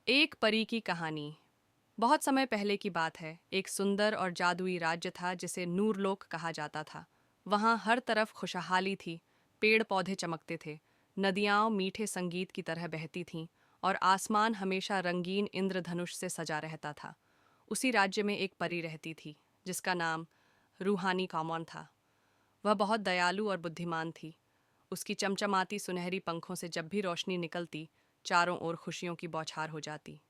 एक परी की कहानी। बहुत समय पहले की बात है। एक सुंदर और जादुई राज्य था जिसे नूरलोक कहा जाता था। वहाँ हर तरफ खुशहाली थी। पेड़ पौधे चमकते थे, नदियाँ मीठे संगीत की तरह बहती थीं और आसमान हमेशा रंगीन इंद्रधनुष से सजा रहता था। उसी राज्य में एक परी रहती थी जिसका नाम रूहानी कॉमन था। वह बहुत दयालु और बुद्धिमान थी। उसकी चमचमाती सुनहरी पंखों से जब भी रोशनी निकलती, चारों ओर खुशियों की बौछार हो जाती।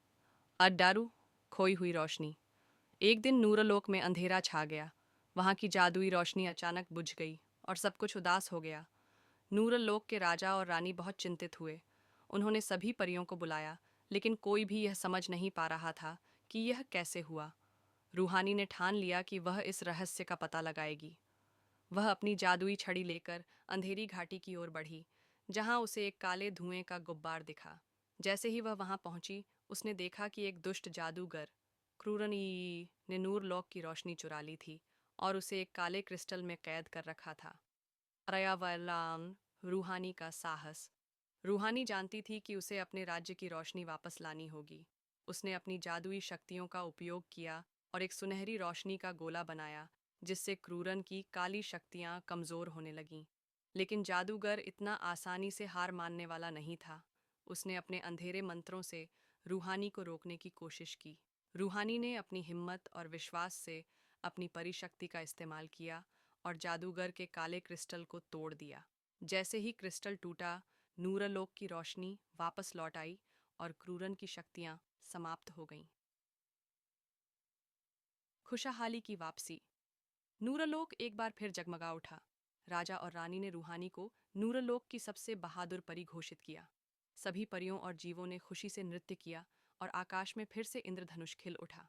अड्डारू, खोई हुई रोशनी। एक दिन नूरलोक में अंधेरा छा गया। वहां की जादुई रोशनी अचानक बुझ गई और सब कुछ उदास हो गया। नूरलोक के राजा और रानी बहुत चिंतित हुए। उन्होंने सभी परियों को बुलाया, लेकिन कोई भी यह समझ नहीं पा रहा था कि यह कैसे हुआ। रूहानी ने ठान लिया कि वह इस रहस्य का पता लगाएगी। वह अपनी जादुई छड़ी लेकर अंधेरी घाटी की ओर बढ़ी, जहां उसे एक काले धुएं का गुब्बार दिखा। जैसे ही वह वहां पहुंची, उसने देखा कि एक दुष्ट जादूगर क्रूरनी ने नूरलोक की रोशनी चुरा ली थी और उसे एक काले क्रिस्टल में कैद कर रखा था। अरयावलान, रूहानी का साहस। रूहानी जानती थी कि उसे अपने राज्य की रोशनी वापस लानी होगी। उसने अपनी जादुई शक्तियों का उपयोग किया और एक सुनहरी रोशनी का गोला बनाया, जिससे क्रूरन की काली शक्तियां कमजोर होने लगीं। लेकिन जादूगर इतना आसानी से हार मानने वाला नहीं था। उसने अपने अंधेरे मंत्रों से रूहानी को रोकने की कोशिश की। रूहानी ने अपनी हिम्मत और विश्वास से अपनी परिशक्ति का इस्तेमाल किया और जादूगर के काले क्रिस्टल को तोड़ दिया। जैसे ही क्रिस्टल टूटा, नूरलोक की रोशनी वापस लौट आई और क्रूरन की शक्तियां समाप्त हो गईं। खुशहाली की वापसी। नूरलोक एक बार फिर जगमगा उठा। राजा और रानी ने रूहानी को नूरलोक की सबसे बहादुर परी घोषित किया। सभी परियों और जीवों ने खुशी से नृत्य किया और आकाश में फिर से इंद्रधनुष खिल उठा।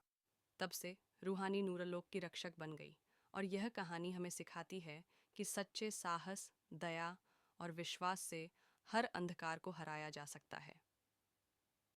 तब से रूहानी नूरलोक की रक्षक बन गई। और यह कहानी हमें सिखाती है कि सच्चे साहस, दया और विश्वास से हर अंधकार को हराया जा सकता है।